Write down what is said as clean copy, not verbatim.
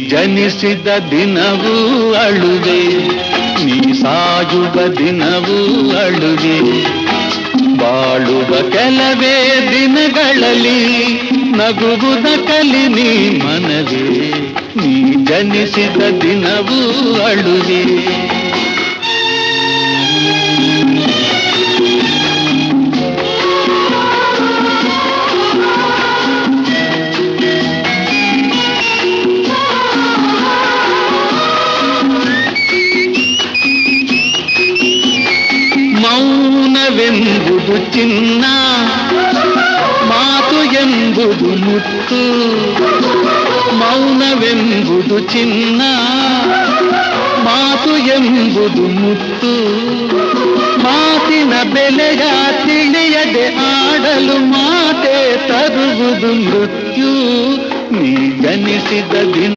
ಜನಿಸಿದ ದಿನವೂ ಅಳುವೆ, ನೀ ಸಾಯುವ ದಿನವೂ ಅಳುವೆ. ಬಾಳುವ ಕೆಲವೇ ದಿನಗಳಲ್ಲಿ ನಗುವುದ ಕಲಿ ನೀ ಮನವೇ, ನೀ ಜನಿಸಿದ ದಿನವೂ ಅಳುವೆ. ಮೌನವೆಂಬುದು ಚಿನ್ನ, ಮಾತು ಎಂಬುದು ಮುತ್ತು. ಮೌನವೆಂಬುದು ಚಿನ್ನ, ಮಾತು ಎಂಬುದು ಮುತ್ತು. ಮಾತಿನ ಬೆಲೆಯ ತಿಳಿಯದೆ ಆಡಲು ಮಾತೆ ತರುವುದು ಮೃತ್ಯು. ನೀ ಜನಿಸಿದ ದಿನ